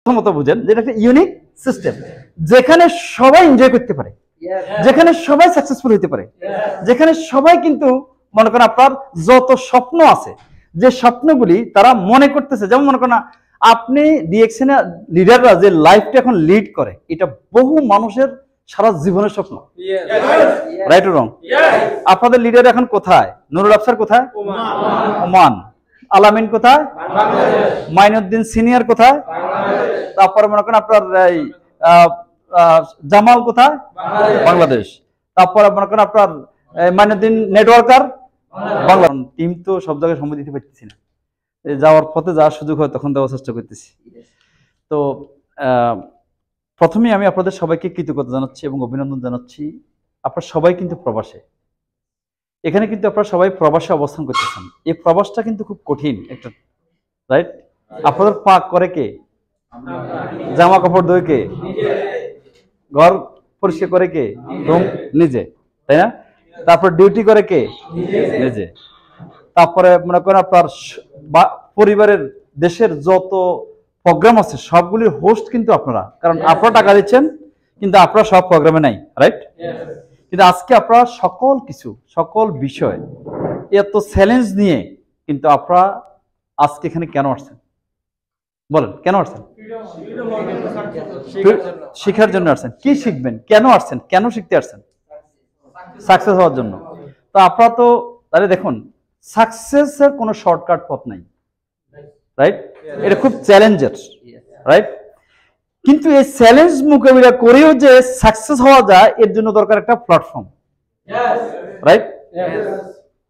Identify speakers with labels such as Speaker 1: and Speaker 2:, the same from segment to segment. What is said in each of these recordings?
Speaker 1: প্রথমত বুঝেন যেটা একটা ইউনিক সিস্টেম, যেখানে সবাই এনজয় করতে পারে, যেখানে সবাই সাকসেসফুল হতে পারে, যেখানে সবাই কিন্তু মনে করেন আপনার যত স্বপ্ন আছে, যে স্বপ্নগুলি তারা মনে করতেছে, যেমন মনে করেন আপনি ডিএক্সএন লিডাররা যে লাইফটা এখন লিড করে, এটা বহু মানুষের সারা জীবনের স্বপ্ন। রাইট ও রং? আপনাদের লিডার এখন কোথায়? নুরুল আফসার কোথায়? ওমান। আলামিন কোথায়? মাইনুদ্দিন সিনিয়র কোথায়? তারপরে মনে করেন আপনার জামাল কোথায়? বাংলাদেশ। তারপরে মনে করেন আপনার মাইনুদ্দিন নেটওয়ার্কার বাংলাদেশ। টিম তো সব জায়গায় সময় দিতে পারতেছি না, যাওয়ার পথে যাওয়ার সুযোগ হয় তখন দেওয়ার চেষ্টা করতেছি। তো প্রথমে আমি আপনাদের সবাইকে কৃতজ্ঞতা জানাচ্ছি এবং অভিনন্দন জানাচ্ছি। আপনারা সবাই কিন্তু প্রবাসে, এখানে কিন্তু আপনারা সবাই প্রবাসে অবস্থান করতেছেন। এই প্রবাসটা কিন্তু খুব কঠিন একটা, রাইট? আপনাদের পাক করে কে? জামা কাপড় ধোয় কে? ঘর পরিষ্কার করে কে? নিজে, তাই না? তারপর ডিউটি করে কে? নিজে। তারপরে মনে করেন আপনার পরিবারের দেশের যত প্রোগ্রাম আছে সবগুলির হোস্ট কিন্তু আপনারা, কারণ আপনারা টাকা দিচ্ছেন কিন্তু আপনারা সব প্রোগ্রামে নাই, রাইট? কিন্তু আজকে আপনারা সকল কিছু, সকল বিষয় এত চ্যালেঞ্জ নিয়ে কিন্তু আপনারা আজকে এখানে কেন আসছেন বলেন? কেন আসছেন? শিখার জন্য আসছেন। কি শিখবেন? কেন আসছেন? কেন শিখতে আসছেন? সাকসেস হওয়ার জন্য। তো আপনারা তো তাহলে দেখুন, সাকসেসের কোনো শর্টকাট পথ নাই, রাইট? এটা খুব চ্যালেঞ্জের, রাইট? কিন্তু এই চ্যালেঞ্জ মোকাবিলা করেও যে সাকসেস হওয়া যায়, এর জন্য দরকার একটা প্ল্যাটফর্ম, রাইট?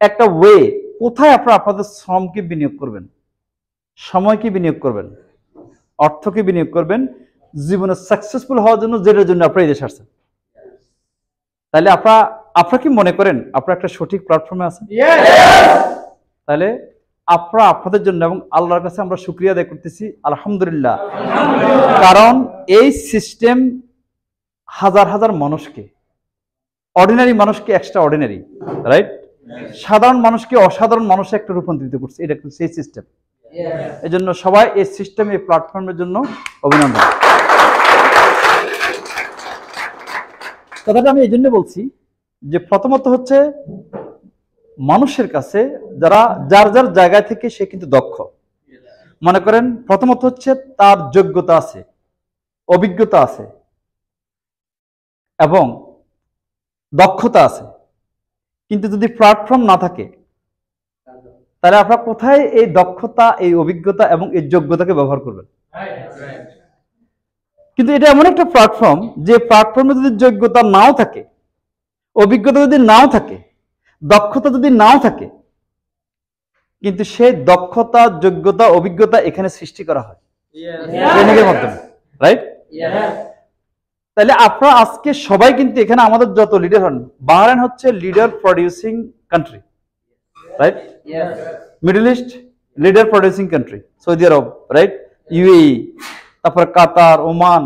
Speaker 1: একটা ওয়ে। কোথায় আপনারা আপনাদের শ্রমকে বিনিয়োগ করবেন, সময়কে বিনিয়োগ করবেন, অর্থকে বিনিয়োগ করবেন জীবনে সাকসেসফুল হওয়ার জন্য, যেটার জন্য আপনারা এই দেশে আসছেন। তাহলে আপনারা কি মনে করেন আপনারা একটা সঠিক প্ল্যাটফর্মে আছেন? তাহলে আপনারা আপনাদের জন্য এবং আল্লাহর কাছে আমরা শুকরিয়া আদায় করতেছি, আলহামদুলিল্লাহ। কারণ এই সিস্টেম হাজার হাজার মানুষকে, অর্ডিনারি মানুষকে এক্সট্রা অর্ডিনারি, রাইট? সাধারণ মানুষকে অসাধারণ মানুষে একটা রূপান্তরিত করছে, এটা কিন্তু সেই সিস্টেম। এই জন্য সবাই এই সিস্টেম, এই প্ল্যাটফর্মের জন্য অভিনন্দন। কথাটা আমি এই জন্য বলছি যে প্রথমত হচ্ছে মানুষের কাছে যারা যার যার জায়গা থেকে সে কিন্তু দক্ষ, মনে করেন প্রথমত হচ্ছে তার যোগ্যতা আছে, অভিজ্ঞতা আছে এবং দক্ষতা আছে, কিন্তু যদি প্ল্যাটফর্ম না থাকে তাহলে আপনারা কোথায় এই দক্ষতা, এই অভিজ্ঞতা এবং এই যোগ্যতাকে ব্যবহার করবেন? কিন্তু এটা এমন একটা প্ল্যাটফর্ম যে প্ল্যাটফর্মে যদি যোগ্যতা নাও থাকে, অভিজ্ঞতা যদি নাও থাকে, দক্ষতা যদি নাও থাকে, কিন্তু সেই দক্ষতা, যোগ্যতা, অভিজ্ঞতা এখানে সৃষ্টি করা হয় ট্রেনিংয়ের মাধ্যমে, রাইট? তাহলে আপনারা আজকে সবাই কিন্তু এখানে আমাদের যত লিডার হন, বাহরাইন হচ্ছে leader producing country, right? Middle East leader producing country, Saudi Arab, right? UAE, তারপর কাতার, ওমান,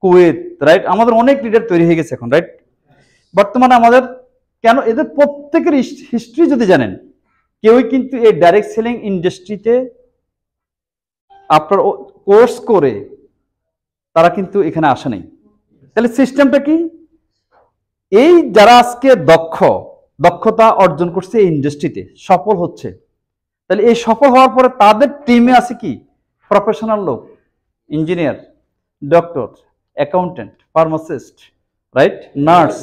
Speaker 1: কুয়েত, রাইট? আমাদের অনেক লিডার তৈরি হয়ে গেছে এখন, রাইট? বর্তমানে আমাদের কেন এদের প্রত্যেকের হিস্ট্রি যদি জানেন, কেউই কিন্তু এই ডাইরেক্ট সেলিং ইন্ডাস্ট্রিতে আপনার কোর্স করে তারা কিন্তু এখানে আসে নাই। তাহলে সিস্টেমটা কি? এই যারা আজকে দক্ষতা অর্জন করছে এই ইন্ডাস্ট্রিতে, সফল হচ্ছে, তাহলে এই সফল হওয়ার পরে তাদের টিমে আছে কি? প্রফেশনাল লোক, engineer, doctor, accountant, pharmacist, right? Nurse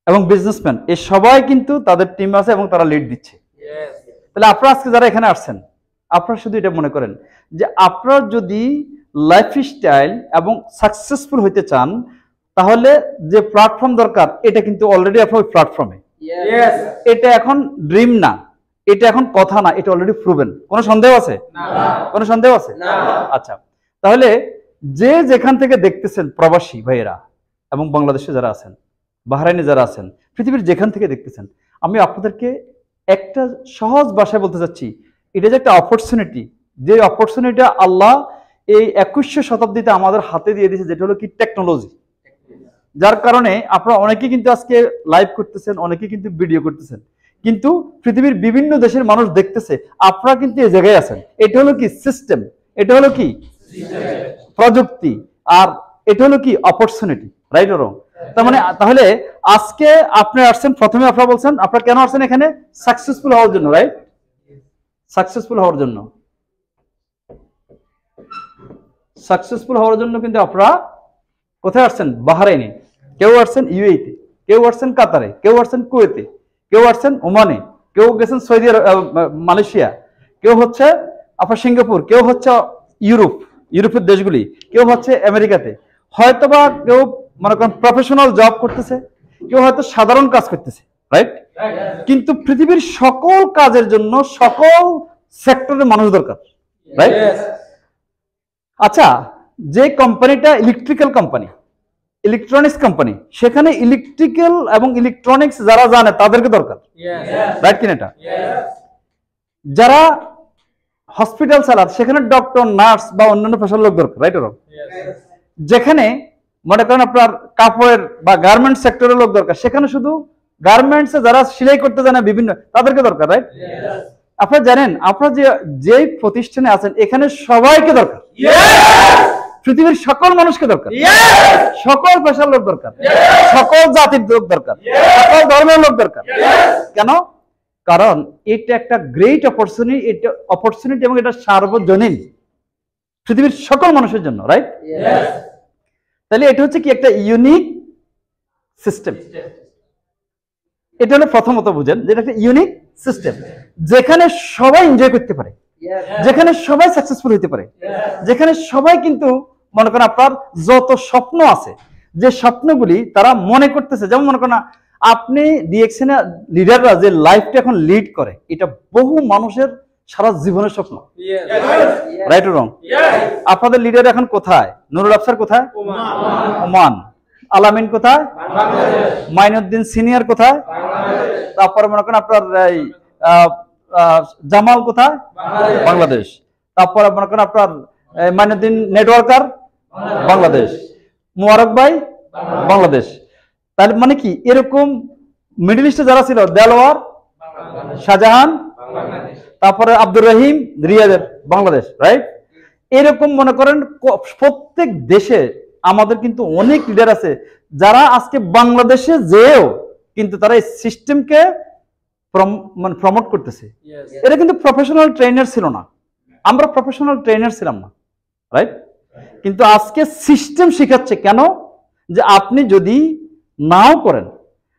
Speaker 1: এবং বিজনেসম্যান, এই সবাই কিন্তু তাদের টিম আছে এবং তারা লিড দিচ্ছে। তাহলে আপনারা আজকে যারা এখানে আসছেন, আপনারা শুধু এটা মনে করেন যে আপনারা যদি লাইফস্টাইল এবং সাকসেসফুল হইতে চান, তাহলে যে প্ল্যাটফর্ম দরকার এটা কিন্তু অলরেডি আপনার প্ল্যাটফর্মে। এটা এখন ড্রিম না, এটা এখন কথা না, এটা অলরেডি প্রুভেন। কোনো সন্দেহ আছে? কোনো সন্দেহ আছে? আচ্ছা, তাহলে যে যেখান থেকে দেখতেছেন প্রবাসী ভাইয়েরা এবং বাংলাদেশে যারা আছেন, বাহরাইনে যারা আছেন, পৃথিবীর যেখান থেকে দেখতেছেন, আমি আপনাদেরকে একটা সহজ ভাষায় বলতে চাচ্ছি, এটা যে একটা অপরচুনিটি, যে অপরচুনিটিটা আল্লাহ এই 21শ শতাব্দীতে আমাদের হাতে দিয়ে দিয়েছে, যেটা হলো কি টেকনোলজি। যার কারণে আপনারা অনেকেই কিন্তু আজকে লাইভ করতেছেন, অনেকেই কিন্তু ভিডিও করতেছেন, কিন্তু পৃথিবীর বিভিন্ন দেশের মানুষ দেখতেছে, আপনারা কিন্তু এই জায়গায় আছেন। এটা হলো কি সিস্টেম, এটা হলো কি প্রযুক্তি, আর এটা হলো কি অপরচুনিটি, রাইট অর রং? তার মানে তাহলে আজকে আপনি আসছেন, প্রথমে আপনারা বলছেন আপনারা কেন আসছেন এখানে? সাকসেসফুল হওয়ার জন্য, রাইট? সাকসেসফুল হওয়ার জন্য, সাকসেসফুল হওয়ার জন্য কিন্তু আপনারা কোথায় আসছেন? বাহরাইনে, কেউ আসছেন ইউএইতে, কেউ আসছেন কাতারে, কেউ আসছেন কুয়েতে, কেউ আসছেন ওমানে, কেউ গেছেন সৌদি মালয়েশিয়া, কেউ হচ্ছে আপনার সিঙ্গাপুর, কেউ হচ্ছে ইউরোপের দেশগুলি, কেউ হচ্ছে আমেরিকাতে। হয়তোবা কেউ মনে করেন প্রফেশনাল জব করতেছে, কেউ হয়তো সাধারণ কাজ করতেছে, রাইট? কিন্তু পৃথিবীর সকল কাজের জন্য সকল সেক্টরের মানুষ দরকার, রাইট? আচ্ছা, যে কোম্পানিটা ইলেকট্রিক্যাল কোম্পানি, ইলেকট্রনিক্স কোম্পানি, সেখানে ইলেকট্রিক্যাল এবং ইলেকট্রনিক্স যারা জানে তাদেরকে দরকার, রাইট কিনা? এটা যারা হসপিটাল চালায় সেখানে ডক্টর, নার্স বা অন্যান্য পেশার লোক দরকার, রাইট? যেখানে মনে করেন আপনার কাপড়ের বা গার্মেন্টস সেক্টরের লোক দরকার, সেখানে শুধু গার্মেন্টসে যারা সেলাই করতে জানে বিভিন্ন, তাদেরকে দরকার, রাইট? আপনারা জানেন আপনারা যে প্রতিষ্ঠানে আছেন এখানে সবাইকে দরকার, পৃথিবীর সকল মানুষকে দরকার, সকল পেশার লোক দরকার, সকল জাতির লোক দরকার, সকল ধর্মের লোক দরকার। কেন? কারণ এটা একটা গ্রেট অপরচুনিটি এবং এটা সার্বজনীন, পৃথিবীর সকল মানুষের জন্য, রাইট? তাহলে এটা হচ্ছে কি একটা ইউনিক সিস্টেম। এটা হলো প্রথমত বুঝেন যে এটা একটা ইউনিক সিস্টেম, যেখানে সবাই এনজয় করতে পারে, যেখানে সবাই সাকসেসফুল হতে পারে, যেখানে সবাই কিন্তু মনে করেন আপনার যত স্বপ্ন আছে, যে স্বপ্নগুলি তারা মনে করতেছে, যেমন মনে করেন আপনি ডিএক্সএন লিডাররা যে লাইফটা এখন লিড করে, এটা বহু মানুষের সারা জীবনের স্বপ্ন, রাইট অর রং? আপনাদের লিডার এখন কোথায়? নুরুল আফসার কোথায়? ওমান। আলামিন কোথায়? মাইনুদ্দিন সিনিয়র কোথায়? তারপরে মনে করেন আপনার জামাল কোথায়? বাংলাদেশ। তারপরে মনে করেন আপনার মাইনুদ্দিন নেটওয়ার্কার বাংলাদেশ, মুবারক ভাই বাংলাদেশ। তাহলে মানে কি এরকম মিডল ইস্টে যারা ছিল, দেলোয়ার, শাহজাহান, তারপরে আব্দুর রহিম রিয়াদের বাংলাদেশ, রাইট? এরকম মনে করেন প্রত্যেক দেশে আমাদের কিন্তু অনেক লিডার আছে যারা আজকে বাংলাদেশে যেও কিন্তু তারা এই সিস্টেমকে মানে প্রমোট করতেছে। এটা কিন্তু প্রফেশনাল ট্রেনার ছিল না, আমরা প্রফেশনাল ট্রেনার ছিলাম না, রাইট? কিন্তু আজকে সিস্টেম শিখাচ্ছে। কেন? যে আপনি যদি নাও করেন,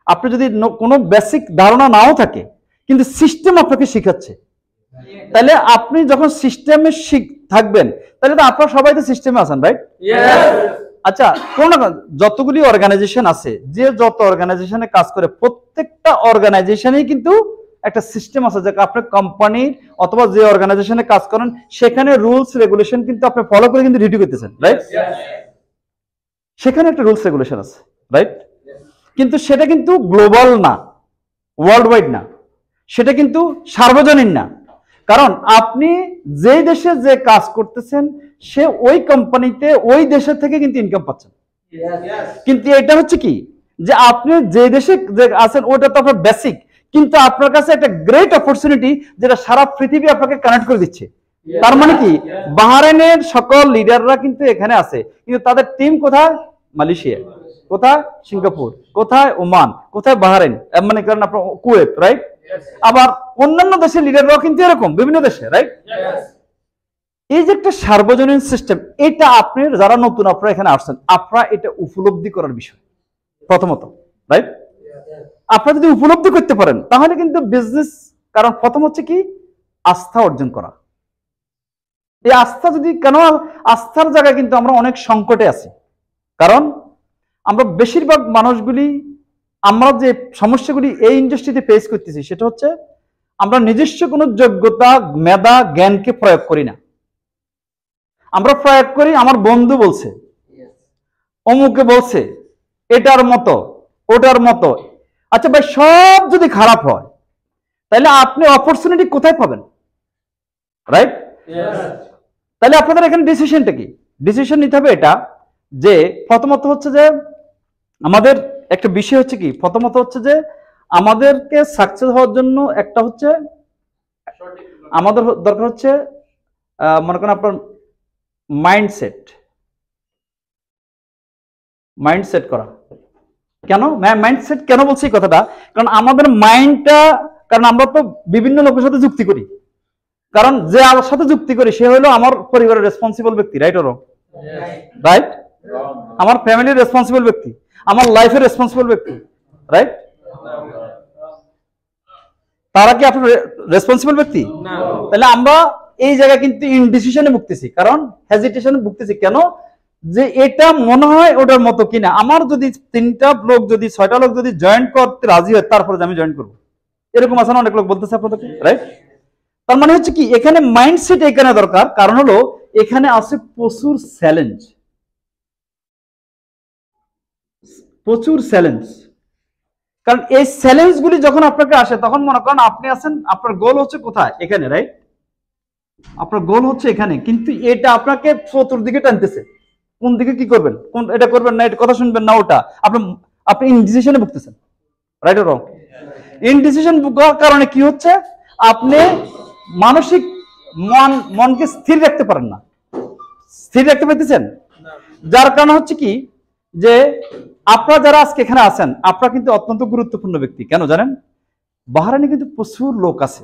Speaker 1: আপনি যদি কোনো বেসিক ধারণা নাও থাকে, কিন্তু সিস্টেম আপনাকে শিখাচ্ছে। তাহলে আপনি যখন সিস্টেমে থাকবেন, তাহলে তো আপনারা সবাই তো সিস্টেমে আছেন, রাইট? আচ্ছা, কোন যতগুলি অর্গানাইজেশন আছে, যে যত অর্গানাইজেশনে কাজ করে, প্রত্যেকটা অর্গানাইজেশনেই কিন্তু একটা সিস্টেম আছে, যে আপনার কোম্পানির অথবা যে অর্গানাইজেশনে কাজ করেন সেখানে রুলস রেগুলেশন কিন্তু আপনি ফলো করে কিন্তু ডিউটি করতেছেন, রাইট? সেখানে একটা রুলস রেগুলেশন আছে, রাইট? কিন্তু সেটা কিন্তু গ্লোবাল না, ওয়ার্ল্ড ওয়াইড না, সেটা কিন্তু সার্বজনীন না। কারণ আপনি যে দেশে যে কাজ করতেছেন, সে ওই কোম্পানিতে ওই দেশের থেকে কিন্তু ইনকাম পাচ্ছেন। কিন্তু এটা হচ্ছে কি, যে আপনি যে দেশে যে আছেন ওটা তো আপনার বেসিক, কিন্তু আপনার কাছে একটা গ্রেট অপরচুনিটি যেটা সারা পৃথিবী আপনাকে কানেক্ট করে দিচ্ছে। তার মানে কি, বাহরাইনের সকল লিডাররা কিন্তু এখানে আছে, কিন্তু তাদের টিম কোথায়? মালয়েশিয়া, কোথায়? সিঙ্গাপুর, কোথায়? ওমান, কোথায়? বাহরাইন, মানে কারণ আপনার কুয়েত, রাইট? আবার অন্যান্য দেশের লিডাররাও কিন্তু এরকম বিভিন্ন দেশে, রাইট? এই যে একটা সার্বজনীন সিস্টেম, এটা আপনি যারা নতুন আপনারা এখানে আসছেন, আপনারা এটা উপলব্ধি করার বিষয় প্রথমত, রাইট? আপনারা যদি উপলব্ধি করতে পারেন তাহলে কিন্তু বিজনেস, কারণ প্রথম হচ্ছে কি আস্থা অর্জন করা। এই আস্থা যদি, কেন আস্থার জায়গায় কিন্তু আমরা অনেক সংকটে আছি, কারণ আমরা বেশিরভাগ মানুষগুলি, আমরা যে সমস্যাগুলি এই ইন্ডাস্ট্রিতে ফেস করতেছি সেটা হচ্ছে আমরা নিজস্ব কোনো যোগ্যতা, মেধা, জ্ঞানকে প্রয়োগ করি না। আমরা প্রয়োগ করি আমার বন্ধু বলছে, অমুকে বলছে, এটার মতো ওটার মতো। আচ্ছা ভাই, সব যদি খারাপ হয় তাহলে আপনি অপরচুনিটি কোথায় পাবেন, রাইট? তাহলে আপনাদের এখানে ডিসিশনটা কি? ডিসিশন নিতে হবে এটা, যে প্রথমত হচ্ছে যে আমাদের একটা বিষয় হচ্ছে কি, প্রথমত হচ্ছে যে আমাদেরকে সাকসেস হওয়ার জন্য একটা হচ্ছে আমাদের দরকার হচ্ছে মনে করেন আপনার মাইন্ডসেট, মাইন্ডসেট করা। কেন মাইন্ডসেট কেন বলছি এই কথাটা? কারণ আমাদের মাইন্ডটা, কারণ আমরা তো বিভিন্ন লোকের সাথে যুক্তি করি, কারণ যে আমার সাথে যুক্তি করি সে হলো আমার পরিবারের রেসপন্সিবল ব্যক্তি, রাইট অর রং? রাইট। আমার ফ্যামিলির রেসপন্সিবল ব্যক্তি, আমার লাইফের রেসপন্সিবল ব্যক্তি, রাইট? তারা কি আপনার রেসপন্সিবল ব্যক্তি? তাহলে আমরা এই জায়গায় কিন্তু ইনডিসিশনে ভুগতেছি, কারণ হেজিটেশনে ভুগতেছি। কেন? যে এটা মনে হয় ওটার মতো কিনা। আমার যদি 3টা লোক যদি 6টা লোক যদি জয়েন করতে রাজি হয় তারপরে আমি জয়েন করবো, এরকম আছে না অনেক লোক বলতেছে আপনাদেরকে, রাইট? তার মানে হচ্ছে কি, এখানে মাইন্ডসেট এখানে দরকার। কারণ হলো এখানে আছে প্রচুর চ্যালেঞ্জ, প্রচুর চ্যালেঞ্জ। কারণ এই চ্যালেঞ্জ গুলি যখন আপনাকে আসে তখন মনে করেন আপনি আছেন, আপনার গোল হচ্ছে কোথায়? এখানে, রাইট? আপনার গোল হচ্ছে এখানে, কিন্তু এটা আপনাকে চতুর্দিকে টানতেছে। কোন দিকে কি করবেন, কোন এটা করবেন না, এটা কথা শুনবেন না, ওটা আপনি ইনডিসিশনে ভুগতেছেন, রাইট অর রং? ইনডিসিশন ভোগার কারণে কি হচ্ছে, আপনি মানসিক মনকে স্থির রাখতে পারেন না। স্থির রাখতে পারতেছেন? যার কারণে হচ্ছে কি, যে আপনারা যারা আজকে এখানে আছেন আপনারা কিন্তু অত্যন্ত গুরুত্বপূর্ণ ব্যক্তি। কেন জানেন? বাহারাইনে কিন্তু প্রচুর লোক আছে